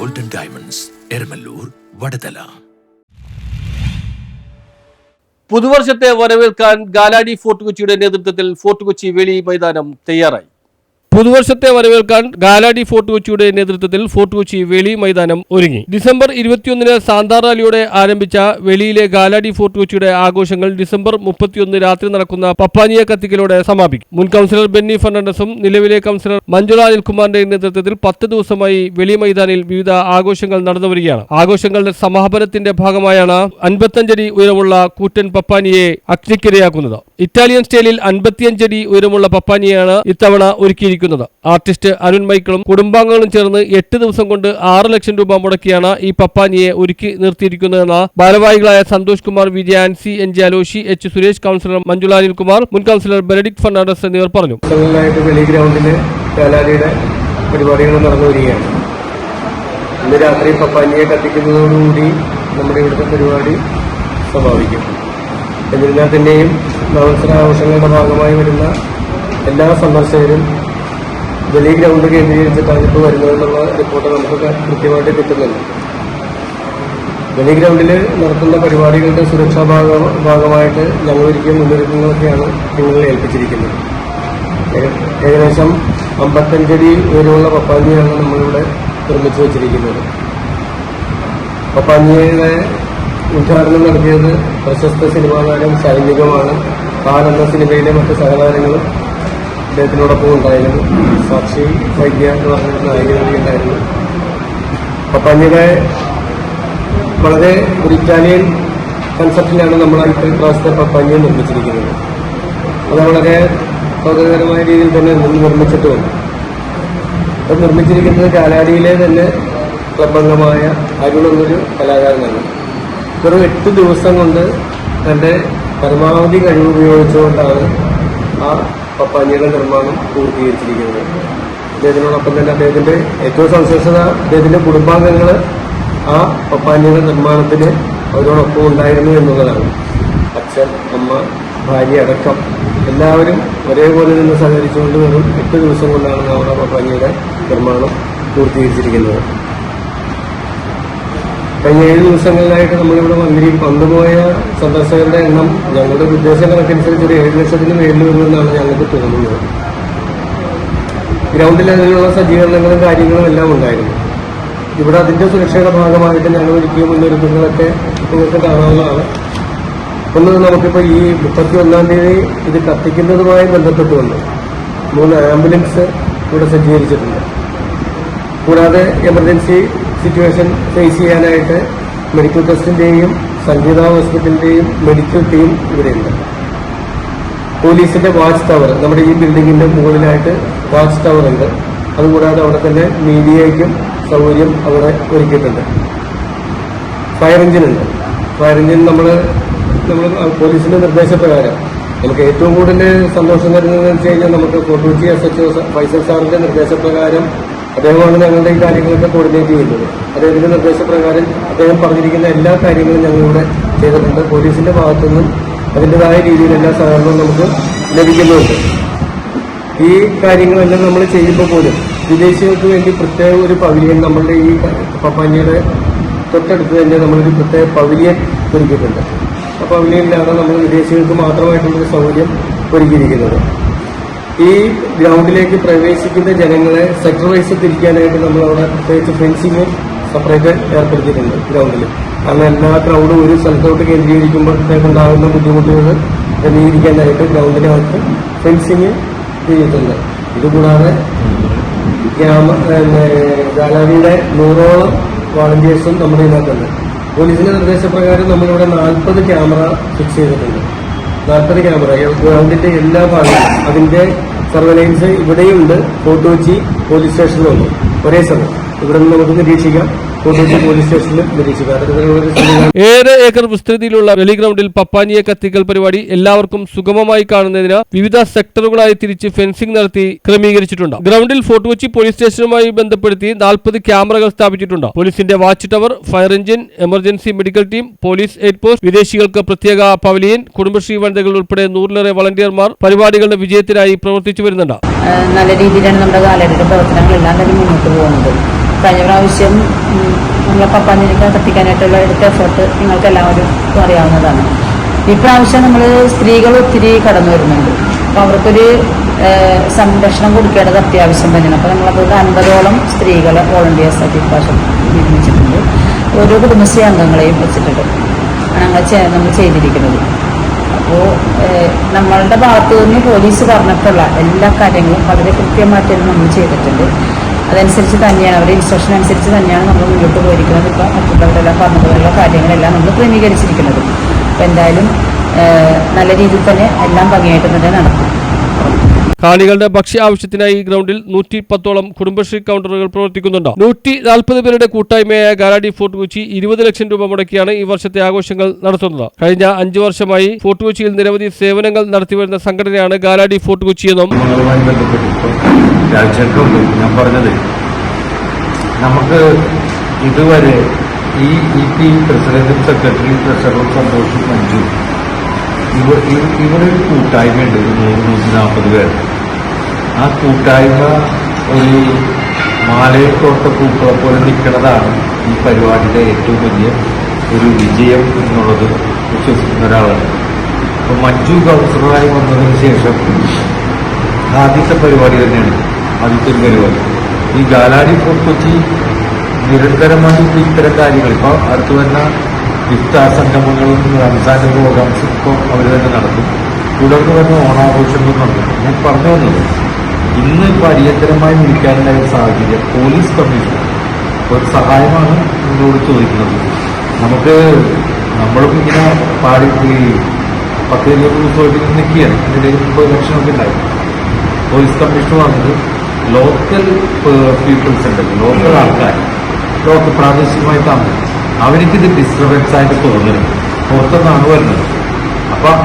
Golden diamonds Eramalloor Vadathala. പുതുവർഷത്തെ വരവേൽക്കാൻ Gala De fort കൊച്ചിയുടെ നേതൃത്വത്തിൽ ഫോർട്ട് കൊച്ചി വേളി മൈതാനം തയ്യാറായി. പുതുവർഷത്തെ വരവേൽക്കാൻ ഗാലാഡി ഫോർട്ട് കൊച്ചിയുടെ നേതൃത്വത്തിൽ ഫോർട്ട് കൊച്ചി വേളി മൈതാനം ഒരുങ്ങി. ഡിസംബർ 21 സാന്താ റാലിയോടെ ആരംഭിച്ച വെളിയിലെ ഗാലാഡി ഫോർട്ട് കൊച്ചിയുടെ ആഘോഷങ്ങൾ ഡിസംബർ 31 രാത്രി നടക്കുന്ന പപ്പാനിയ കത്തിക്കലോടെ സമാപിക്കും. മുൻ കൗൺസിലർ ബെന്നി ഫെർണാണ്ടസും നിലവിലെ കൗൺസിലർ മഞ്ജുള അനിൽകുമാറിന്റെ നേതൃത്വത്തിൽ 10 ദിവസമായി വെളി മൈതാനിൽ വിവിധ ആഘോഷങ്ങൾ നടന്നുവരികയാണ്. ആഘോഷങ്ങളുടെ സമാപനത്തിന്റെ ഭാഗമായാണ് 55 അടി ഉയരമുള്ള കൂറ്റൻ പപ്പാനിയെ അഗ്നിക്കിരയാക്കുന്നത്. ഇറ്റാലിയൻ സ്റ്റൈലിൽ 55 അടി ഉയരമുള്ള പപ്പാനിയാണ് ഇത്തവണ ഒരുക്കിയിരിക്കുന്നത്. ആർട്ടിസ്റ്റ് അരുൺ മൈക്കിളും കുടുംബാംഗങ്ങളും ചേർന്ന് 8 ദിവസം കൊണ്ട് 6 ലക്ഷം രൂപ മുടക്കിയാണ് ഈ പപ്പാനിയെ ഒരുക്കി നിർത്തിയിരിക്കുന്നതെന്ന് ഭാരവാഹികളായ Santhosh Kumar, Vijaya, Ancy, N J Aloshy, H Suresh, councillor Manjula Anilkumar, മുൻ കൗൺസിലർ ബെനഡിക്ട് ഫെർണാണ്ടസ് എന്നിവർ പറഞ്ഞു. പരിപാടികൾ നടന്നു വരികയാണ്. ഇന്ന് രാത്രി പപ്പാനിയെ കത്തിക്കുന്നതോടുകൂടി നമ്മുടെ ഇവിടുത്തെ പരിപാടി സമാപിക്കും. എന്നിരുന്നാൽ തന്നെയും നവോത്സവാഘോഷങ്ങളുടെ ഭാഗമായി വരുന്ന എല്ലാ സന്ദർശകരും വെളി ഗ്രൗണ്ട് കേന്ദ്രീകരിച്ചിട്ടാണ് ഇപ്പോൾ വരുന്നതെന്നുള്ള റിപ്പോർട്ട് നമുക്ക് കൃത്യമായിട്ട് കിട്ടുന്നുണ്ട്. വെളി ഗ്രൗണ്ടിൽ നടത്തുന്ന പരിപാടികളുടെ സുരക്ഷാ ഭാഗമായിട്ട് ഞങ്ങൾ ഒരുക്കിയ മുന്നൊരുക്കങ്ങളൊക്കെയാണ് നിങ്ങളെ ഏൽപ്പിച്ചിരിക്കുന്നത്. ഏകദേശം 55 അടി ഉയരമുള്ള പപ്പാനിയാണ് നമ്മളിവിടെ നിർമ്മിച്ചു വച്ചിരിക്കുന്നത്. പപ്പാനിയുടെ ഉദ്ഘാടനം നടത്തിയത് പ്രശസ്ത സിനിമാ താരം സൈനികമാണ്. താൻ എന്ന സിനിമയിലെ മറ്റ് സഹതാരങ്ങളും അദ്ദേഹത്തിനോടൊപ്പം ഉണ്ടായിരുന്നു. സാക്ഷി വൈദ്യ എന്ന് പറഞ്ഞ നായികവഴി ഉണ്ടായിരുന്നു. പപ്പാനിയുടെ വളരെ ഒരു ഇറ്റാലിയൻ കൺസെപ്റ്റിലാണ് നമ്മൾ ഇപ്രാവശ്യത്തെ പപ്പാനിയെ നിർമ്മിച്ചിരിക്കുന്നത്. അത് വളരെ സൗകര്യകരമായ രീതിയിൽ തന്നെ നിർമ്മിച്ചിട്ടുമുണ്ട്. അത് നിർമ്മിച്ചിരിക്കുന്നത് ഗാലാഡിയിലെ തന്നെ ക്ലബംഗമായ അരുൺ എന്നൊരു കലാകാരനാണ്. വെറും 8 ദിവസം കൊണ്ട് തന്റെ പരമാവധി കഴിവ് ഉപയോഗിച്ചുകൊണ്ടാണ് ആ പപ്പാനിയുടെ നിർമ്മാണം പൂർത്തീകരിച്ചിരിക്കുന്നത്. അദ്ദേഹത്തിനോടൊപ്പം തന്നെ അദ്ദേഹത്തിന്റെ ഏറ്റവും സവിശേഷത അദ്ദേഹത്തിന്റെ കുടുംബാംഗങ്ങൾ ആ പപ്പാനിയുടെ നിർമ്മാണത്തിന് അവരോടൊപ്പം ഉണ്ടായിരുന്നു എന്നുള്ളതാണ്. അച്ഛൻ, അമ്മ, ഭാര്യ അടക്കം എല്ലാവരും ഒരേപോലെ നിന്ന് സഹകരിച്ചുകൊണ്ട് വെറും 8 ദിവസം കൊണ്ടാണ് നമ്മുടെ പപ്പാനിയുടെ നിർമ്മാണം പൂർത്തീകരിച്ചിരിക്കുന്നത്. കഴിഞ്ഞ 7 ദിവസങ്ങളിലായിട്ട് നമ്മളിവിടെ വന്നുപോയ സന്ദർശകരുടെ എണ്ണം ഞങ്ങളുടെ ഉദ്ദേശ കണക്കനുസരിച്ച് ഒരു 7 ലക്ഷത്തിന് മേലിൽ വരുമെന്നാണ് ഞങ്ങൾക്ക് തോന്നുന്നത്. ഗ്രൗണ്ടിൽ അതിനുള്ള സജ്ജീകരണങ്ങളും കാര്യങ്ങളും എല്ലാം ഉണ്ടായിരുന്നു. ഇവിടെ അതിന്റെ സുരക്ഷയുടെ ഭാഗമായിട്ട് ഞങ്ങൾ ഒരുക്കിയ മുന്നൊരുക്കങ്ങളൊക്കെ നിങ്ങൾക്ക് കാണാവുന്നതാണ്. ഒന്ന്, നമുക്കിപ്പോൾ ഈ 31-ാം തീയതി ഇത് കത്തിക്കുന്നതുമായി ബന്ധപ്പെട്ടുകൊണ്ട് 3 ആംബുലൻസ് ഇവിടെ സജ്ജീകരിച്ചിട്ടുണ്ട്. കൂടാതെ എമർജൻസി സിറ്റുവേഷൻ ഫേസ് ചെയ്യാനായിട്ട് മെഡിക്കൽ ട്രസ്റ്റിന്റെയും സംഗീത ഹോസ്പിറ്റലിന്റെയും മെഡിക്കൽ ടീം ഇവിടെയുണ്ട്. പോലീസിന്റെ വാച്ച് ടവർ, നമ്മുടെ ഈ ബിൽഡിങ്ങിന്റെ മുകളിലായിട്ട് വാച്ച് ടവർ ഉണ്ട്. അതുകൂടാതെ അവിടെ തന്നെ മീഡിയയ്ക്കും സൗകര്യം അവിടെ ഒരുക്കിയിട്ടുണ്ട്. ഫയർ എഞ്ചിൻ ഉണ്ട്. ഫയർ എഞ്ചിൻ നമ്മൾ പോലീസിന്റെ നിർദ്ദേശപ്രകാരം നമുക്ക് ഏറ്റവും കൂടുതൽ സന്തോഷം തരുന്നതെന്ന് വെച്ച് കഴിഞ്ഞാൽ നമുക്ക് ഫോർട്ട് കൊച്ചി SHO ഫൈസൽ സാറിന്റെ നിർദ്ദേശപ്രകാരം അദ്ദേഹമാണ് ഞങ്ങളുടെ ഈ കാര്യങ്ങളൊക്കെ കോർഡിനേറ്റ് ചെയ്യുന്നത്. അദ്ദേഹത്തിന്റെ നിർദ്ദേശപ്രകാരം അദ്ദേഹം പറഞ്ഞിരിക്കുന്ന എല്ലാ കാര്യങ്ങളും ഞങ്ങളിവിടെ ചെയ്തിട്ടുണ്ട്. പോലീസിന്റെ ഭാഗത്തുനിന്നും അതിൻ്റെതായ രീതിയിൽ എല്ലാ സഹകരണവും നമുക്ക് ലഭിക്കുന്നുണ്ട്. ഈ കാര്യങ്ങളെല്ലാം നമ്മൾ ചെയ്യുമ്പോൾ പോലും വിദേശികൾക്ക് വേണ്ടി പ്രത്യേക ഒരു പവിലിയൻ നമ്മളുടെ ഈ പപ്പാനിയുടെ തൊട്ടടുത്ത് തന്നെ നമ്മളൊരു പ്രത്യേക പവിലിയൻ ഒരുക്കിയിട്ടുണ്ട്. ആ പവിലിയനിലാണ് നമ്മൾ വിദേശികൾക്ക് മാത്രമായിട്ടുള്ളൊരു സൗകര്യം ഒരുക്കിയിരിക്കുന്നത്. ഈ ഗ്രൗണ്ടിലേക്ക് പ്രവേശിക്കുന്ന ജനങ്ങളെ സെക്ടർ വൈസ് തിരിക്കാനായിട്ട് നമ്മളവിടെ പ്രത്യേകിച്ച് ഫെൻസിങ് സെപ്പറേറ്റ് ഏർപ്പെടുത്തിയിട്ടുണ്ട് ഗ്രൗണ്ടിൽ. കാരണം എല്ലാ ക്രൗഡും ഒരു സ്ഥലത്തോട്ട് കേന്ദ്രീകരിക്കുമ്പോഴത്തേക്കുണ്ടാകുന്ന ബുദ്ധിമുട്ടുകൾ ക്രമീകരിക്കാനായിട്ട് ഗ്രൗണ്ടിനകത്ത് ഫെൻസിങ് ചെയ്തിട്ടുണ്ട്. ഇതുകൂടാതെ ഗാലറിയുടെ 100ഓളം വോളണ്ടിയേഴ്സും നമ്മുടെ ഇതിനകത്തുണ്ട്. പോലീസിന്റെ നിർദ്ദേശപ്രകാരം നമ്മളിവിടെ 40 ക്യാമറ ഫിക്സ് ചെയ്തിട്ടുണ്ട്. 40 ക്യാമറ ഗ്രൗണ്ടിന്റെ എല്ലാ ഭാഗത്തും അതിന്റെ സർവൈലൻസ് ഇവിടെയുണ്ട്. ഫോർട്ട് കൊച്ചി പോലീസ് സ്റ്റേഷനിലുണ്ട്. ഒരേ സമയം ഇവിടെ നിന്ന് നമുക്ക് നിരീക്ഷിക്കാം. ഫോർട്ട് കൊച്ചി പോലീസ് സ്റ്റേഷനിൽ നിരീക്ഷിക്കാം. 7 ഏക്കർ വിസ്തൃതിയിലുള്ള വെളി ഗ്രൗണ്ടിൽ പപ്പാനിയെ കത്തിക്കൽ പരിപാടി എല്ലാവർക്കും സുഗമമായി കാണുന്നതിന് വിവിധ സെക്ടറുകളായി തിരിച്ച് ഫെൻസിംഗ് നടത്തി ക്രമീകരിച്ചിട്ടുണ്ട്. ഗ്രൗണ്ടിൽ ഫോർട്ട് കൊച്ചി പോലീസ് സ്റ്റേഷനുമായി ബന്ധപ്പെടുത്തി 40 ക്യാമറകൾ സ്ഥാപിച്ചിട്ടുണ്ട്. പോലീസിന്റെ watch tower, fire engine, emergency medical team, police aid post, വിദേശികൾക്ക് പ്രത്യേക പവലിയൻ, കുടുംബശ്രീ വനിതകൾ ഉൾപ്പെടെ 100-ലേറെ വളണ്ടിയർമാർ പരിപാടികളുടെ വിജയത്തിനായി പ്രവർത്തിച്ചു വരുന്നുണ്ട്. നല്ല രീതിയിലാണ് നമ്മുടെ ഗാലറിയുടെ പ്രവർത്തനങ്ങളെല്ലാം തന്നെ മുന്നോട്ട് പോകുന്നത്. കഴിഞ്ഞ പ്രാവശ്യം നമ്മളെ പപ്പാഞ്ചേരിക്ക് എത്തിക്കാനായിട്ടുള്ള എടുത്ത എഫേർട്ട് നിങ്ങൾക്ക് എല്ലാവരും അറിയാവുന്നതാണ്. ഇപ്രാവശ്യം നമ്മൾ സ്ത്രീകൾ ഒത്തിരി കടന്നു വരുന്നുണ്ട്. അപ്പോൾ അവർക്കൊരു സംരക്ഷണം കൊടുക്കേണ്ടത് അത്യാവശ്യം തന്നെയാണ്. അപ്പോൾ നമ്മളതുകൊണ്ട് 50ഓളം സ്ത്രീകളെ വോളണ്ടിയേഴ്സായിട്ട് ഇപ്രാവശ്യം നിയമിച്ചിട്ടുണ്ട്. ഓരോ കുടുംബശ്രീ അംഗങ്ങളെയും വെച്ചിട്ടുണ്ട് നമ്മൾ ചെയ്തിരിക്കുന്നത്. അപ്പോൾ നമ്മളുടെ ഭാഗത്തു നിന്ന് പോലീസ് പറഞ്ഞിട്ടുള്ള എല്ലാ കാര്യങ്ങളും വളരെ കൃത്യമായിട്ട് നമ്മൾ ചെയ്തിട്ടുണ്ട്. അതനുസരിച്ച് തന്നെയാണ് അവരുടെ ഇൻസ്ട്രക്ഷൻ അനുസരിച്ച് തന്നെയാണ് നമ്മൾ മുന്നോട്ട് പോയിരിക്കുന്നത്. ഇപ്പോൾ മറ്റുള്ളവരെല്ലാം പറഞ്ഞതുപോലുള്ള കാര്യങ്ങളെല്ലാം നമ്മൾ ക്രമീകരിച്ചിരിക്കുന്നത്. അപ്പോൾ എന്തായാലും നല്ല രീതിയിൽ തന്നെ എല്ലാം ഭംഗിയായിട്ട് തന്നെ നടക്കും. കാണികളുടെ ഭക്ഷ്യ ആവശ്യത്തിനായി ഈ ഗ്രൗണ്ടിൽ 110ഓളം കുടുംബശ്രീ കൗണ്ടറുകൾ പ്രവർത്തിക്കുന്നുണ്ട്. 140 പേരുടെ കൂട്ടായ്മയായ ഗാലാഡി ഫോർട്ട് കൊച്ചി 20 ലക്ഷം രൂപ മുടക്കിയാണ് ഈ വർഷത്തെ ആഘോഷങ്ങൾ നടത്തുന്നത്. കഴിഞ്ഞ 5 വർഷമായി ഫോർട്ട് കൊച്ചിയിൽ നിരവധി സേവനങ്ങൾ നടത്തിവരുന്ന സംഘടനയാണ് ഗാലാഡി ഫോർട്ട് കൊച്ചി എന്നും ഞാൻ പറഞ്ഞത് നമുക്ക് ഇതുവരെ ഈ പ്രസിഡന്റും സെക്രട്ടറിയും ട്രഷററും സന്തോഷും മഞ്ജു ഇവരൊരു കൂട്ടായ്മയുണ്ട്. 140 പേർ. ആ കൂട്ടായ്മ ഒരു മാലയിൽ കോർത്ത പൂക്കളെ പോലെ നിൽക്കുന്നതാണ് ഈ പരിപാടിയുടെ ഏറ്റവും വലിയ ഒരു വിജയം എന്നുള്ളത് വിശ്വസിക്കുന്ന ഒരാളാണ്. അപ്പോൾ മഞ്ജു കൗൺസിലറായി വന്നതിന് ശേഷം ആദ്യത്തെ പരിപാടി തന്നെയാണ്. ആദ്യത്തെ ഒരു പരിപാടി ഈ ഗാലാഡി ഫോർട്ട് കൊച്ചി നിരന്തരമായി ഇത്തരം കാര്യങ്ങൾ ഇപ്പോൾ അടുത്ത് വരുന്ന ഇഫ്താർ സംഗമങ്ങളും റംസാന്റെ പ്രോഗ്രാംസും ഇപ്പോൾ അവർ തന്നെ നടത്തും. തുടർന്ന് വരുന്ന ഓണാഘോഷങ്ങളും നടത്തും. ഞാൻ പറഞ്ഞു വന്നത് ഇന്ന് ഇപ്പോൾ അടിയന്തരമായി വിളിക്കാനുണ്ടായ സാഹചര്യം പോലീസ് കമ്മീഷൻ ഒരു സഹായമാണ് നിങ്ങളോട് ചോദിക്കുന്നത്. നമ്മളും ഇങ്ങനെ പാടി 10-20 ദിവസമായിട്ട് നിൽക്കുകയാണ്. ഇതിൻ്റെ 30 ലക്ഷമൊക്കെ ഉണ്ടായി. പോലീസ് കമ്മീഷൻ വന്നത് ലോക്കൽ പീപ്പിൾസ് ഉണ്ടല്ലോ, ലോക്കൽ ആൾക്കാർ, ലോക്കൽ പ്രാദേശികമായി താമസം, അവർക്കിത് ഡിസ്റ്റർബൻസ് ആയിട്ട് തോന്നുന്നു. പുറത്തുനിന്നാണ് വരുന്നത്. അപ്പം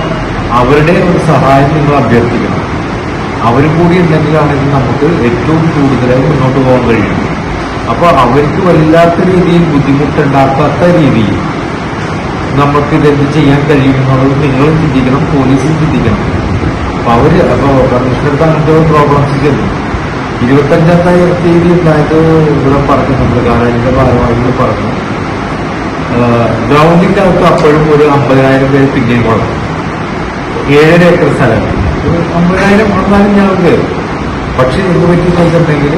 അവരുടെ ഒരു സഹായം നിങ്ങൾ അഭ്യർത്ഥിക്കണം. അവരും കൂടി ഉണ്ടെങ്കിലാണെങ്കിൽ നമുക്ക് ഏറ്റവും കൂടുതലായി മുന്നോട്ട് പോകാൻ കഴിയും. അപ്പോൾ അവർക്ക് വല്ലാത്ത രീതിയിൽ ബുദ്ധിമുട്ടുണ്ടാക്കാത്ത രീതിയിൽ നമുക്കിതെന്ത് ചെയ്യാൻ കഴിയുമെന്നുള്ളത് നിങ്ങളും ചിന്തിക്കണം, പോലീസും ചിന്തിക്കണം. അപ്പോൾ കമ്മീഷണർക്ക് അങ്ങനത്തെ പ്രോബ്ലംസ് ചെന്നു. 25-ാം തീയതി ഉണ്ടായത് ഇവിടെ പറഞ്ഞു, നമ്മൾ ഗാലാഡിന്റെ ഭാരവാഹികൾ പറഞ്ഞു, ഗ്രൗണ്ടിന്റെ അകത്ത് അപ്പോഴും ഒരു 50,000 പേര് പിന്നെയും കൊള്ളാം. 7 ഏക്കർ സ്ഥലം, ഒരു 50,000 വന്നാലും ഞങ്ങൾ കയറും. പക്ഷെ എന്ത് പറ്റിയിട്ടുണ്ടെങ്കിൽ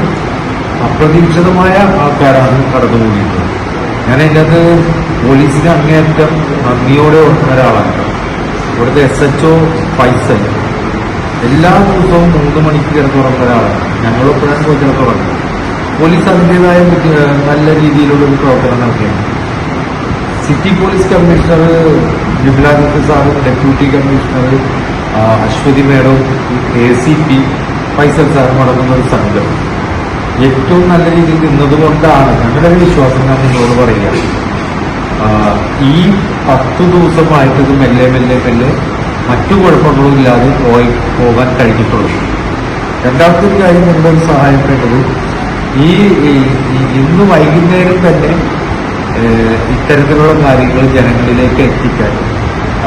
അപ്രതീക്ഷിതമായ ആൾക്കാരാണ് കടന്നുകൂടിയിട്ടുള്ളത്. ഞാൻ അതിനകത്ത് പോലീസിന് അങ്ങേയറ്റം നന്ദിയോടെ ഓർക്കുന്ന ഒരാളാണ്. ഇവിടുത്തെ SHO ഫൈസൽ എല്ലാ ദിവസവും 3 മണിക്ക് കിടന്നുറങ്ങുന്ന ഒരാളാണ്. ഞങ്ങളെപ്പോഴാണ് പോയി കിടന്നുറങ്ങുന്നത്. പോലീസ് അതിൻ്റെതായ നല്ല രീതിയിലുള്ളൊരു പ്രവർത്തനം നടത്തിയാണ്. സിറ്റി പോലീസ് കമ്മീഷണർ വിമലാനന്ദ സാറും ഡെപ്യൂട്ടി കമ്മീഷണർ അശ്വതി മേഡവും ACP ഫൈസൽ സാറും അടങ്ങുന്ന ഒരു സംഘം ഏറ്റവും നല്ല രീതിയിൽ നിന്നതുകൊണ്ടാണ് ഞങ്ങളുടെ ഒരു വിശ്വാസം ഞാൻ നിങ്ങളോട് പറയുക. ഈ 10 ദിവസമായിട്ട് ഇത് മെല്ലെ മറ്റു കുഴപ്പങ്ങളും ഇല്ലാതെ പോകാൻ കഴിഞ്ഞിട്ടുള്ളൂ. രണ്ടാമത്തെ ഒരു കാര്യം നിങ്ങളുടെ സഹായം വേണ്ടത് ഈ ഇന്ന് വൈകുന്നേരം തന്നെ ഇത്തരത്തിലുള്ള കാര്യങ്ങൾ ജനങ്ങളിലേക്ക് എത്തിക്കാൻ.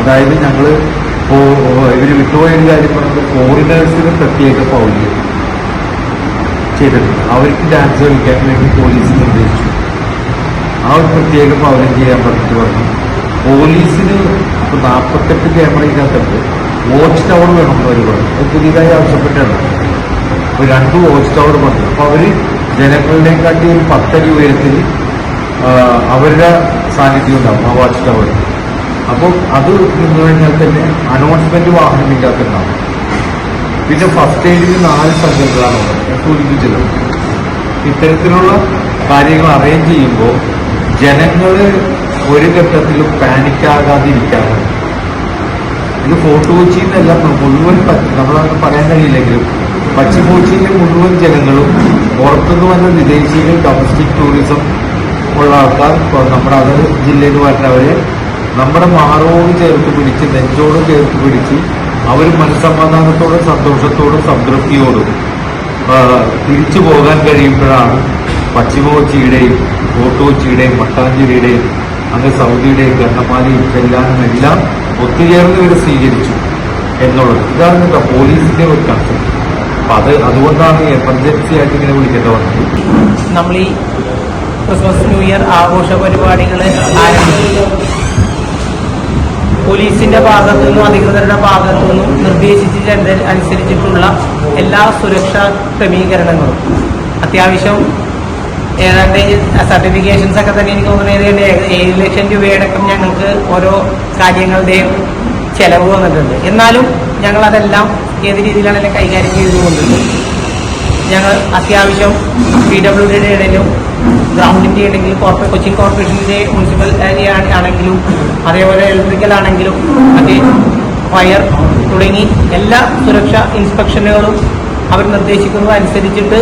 അതായത് ഞങ്ങൾ ഇവർ വിട്ടുപോയൊരു കാര്യം പറഞ്ഞത് ഫോറിനേഴ്സിന് പ്രത്യേക പൗല്യം ചെയ്തിട്ടുണ്ട്. അവർക്ക് ഡാൻസ് കളിക്കാൻ വേണ്ടി പോലീസ് നിർദ്ദേശിച്ചു. ആ ഒരു പ്രത്യേക പൗല്യം ചെയ്യാൻ പറഞ്ഞിട്ട് പറഞ്ഞു. പോലീസിന് ഇപ്പോൾ 48 ക്യാമറ ഇതിനകത്തുണ്ട്. വാച്ച് ടവർ വേണമെന്ന് അവർ പറഞ്ഞു. അത് പുതിയതായി ആവശ്യപ്പെട്ടാണ്. അപ്പോൾ 2 വാച്ച് ടവർ പറഞ്ഞു. അപ്പോൾ അവർ ജനങ്ങളിലേക്കാട്ടി ഒരു 10 അടി ഉയരത്തിൽ അവരുടെ സാന്നിധ്യം ഉണ്ടാവും ആ വാച്ച് ടവർ. അപ്പോൾ അത് നിന്ന് കഴിഞ്ഞാൽ തന്നെ അനൗൺസ്മെന്റ് വാഹനം ഇല്ലാത്തുണ്ടാവും. പിന്നെ ഫസ്റ്റ് എയ്ഡിന് 4 സംഘങ്ങളാണ് സൂചിപ്പിച്ചത്. ഇത്തരത്തിലുള്ള കാര്യങ്ങൾ അറേഞ്ച് ചെയ്യുമ്പോൾ ജനങ്ങൾ ഒരു ഘട്ടത്തിലും പാനിക്കാകാതിരിക്കാനാണ്. ഇത് ഫോർട്ട് കൊച്ചി എന്നല്ല, മുഴുവൻ നമ്മളത് പറയാൻ കഴിയില്ലെങ്കിലും പശ്ചിമ കൊച്ചിയിലെ മുഴുവൻ ജനങ്ങളും പുറത്തുനിന്ന് വന്ന വിദേശികൾ, ഡൊമസ്റ്റിക് ടൂറിസം ഉള്ള ആൾക്കാർ, നമ്മുടെ അതർ ജില്ലയിൽ നിന്ന് വരുന്നവരെ നമ്മുടെ മാറോട് ചേർത്ത് പിടിച്ച്, നെഞ്ചോട് ചേർത്ത് പിടിച്ച് അവർ മനസ്സമാധാനത്തോടും സന്തോഷത്തോടും സംതൃപ്തിയോടും തിരിച്ചു പോകാൻ കഴിയുമ്പോഴാണ് പശ്ചിമ കൊച്ചിയുടെയും ഫോർട്ട് കൊച്ചിയുടെയും മട്ടാഞ്ചേരിയുടെയും അങ്ങ് സൗദിയുടെയും കണ്ണമാലിയും ചെല്ലാനും എല്ലാം ഒത്തുചേർന്ന് ഇവർ സ്വീകരിച്ചു എന്നുള്ളത്. ഇതാണ് കേട്ടോ പോലീസിന്റെ ഒരു കൺസെപ്റ്റ്. അപ്പം അതുകൊണ്ടാണ് എമർജൻസി ആയിട്ട് ഇങ്ങനെ വിളിക്കേണ്ടി വന്നത്. നമ്മൾ ഈ ക്രിസ്മസ് ന്യൂ ഇയർ ആഘോഷ പരിപാടികൾ ആരംഭിച്ചു. പോലീസിന്റെ ഭാഗത്തു നിന്നും അധികൃതരുടെ ഭാഗത്തു നിന്നും അനുസരിച്ചിട്ടുള്ള എല്ലാ സുരക്ഷാ ക്രമീകരണങ്ങളും അത്യാവശ്യം ഏതാണ്ട് സർട്ടിഫിക്കേഷൻസ് ഒക്കെ തന്നെ എനിക്ക് തോന്നുന്നത് 7 ലക്ഷം രൂപയടക്കം ഞങ്ങൾക്ക് ഓരോ കാര്യങ്ങളുടെയും ചെലവ് വന്നിട്ടുണ്ട്. എന്നാലും ഞങ്ങളതെല്ലാം ഏത് രീതിയിലാണെങ്കിലും കൈകാര്യം ചെയ്തുകൊണ്ടുണ്ട്. ഞങ്ങൾ അത്യാവശ്യം PWDയുടെ ഇടയിലും ഗ്രൗണ്ടിൻ്റെ ആണെങ്കിലും കൊച്ചിൻ കോർപ്പറേഷൻ്റെ മുനിസിപ്പൽ ആണെങ്കിലും അതേപോലെ ഇലക്ട്രിക്കൽ ആണെങ്കിലും മറ്റേ ഫയർ തുടങ്ങി എല്ലാ സുരക്ഷാ ഇൻസ്പെക്ഷനുകളും അവർ നിർദ്ദേശിക്കുന്നത് അനുസരിച്ചിട്ട്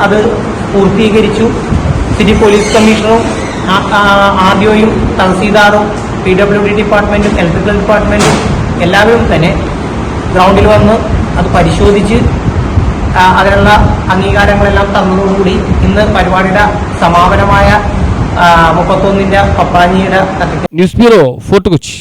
അത് പൂർത്തീകരിച്ചു. സിറ്റി പോലീസ് കമ്മീഷണറും RDOയും തഹസീൽദാറും PWD ഡിപ്പാർട്ട്മെൻറ്റും ഇലക്ട്രിക്കൽ ഡിപ്പാർട്ട്മെൻറ്റും എല്ലാവരും തന്നെ ഗ്രൗണ്ടിൽ വന്ന് അത് പരിശോധിച്ച് അതിനുള്ള അംഗീകാരങ്ങളെല്ലാം തന്നതോടുകൂടി ഇന്ന് പരിപാടിയുടെ സമാപനമായ 31-ന്റെ പപ്പാഞ്ഞിയുടെ ന്യൂസ് ബ്യൂറോ, ഫോർട്ട് കൊച്ചി.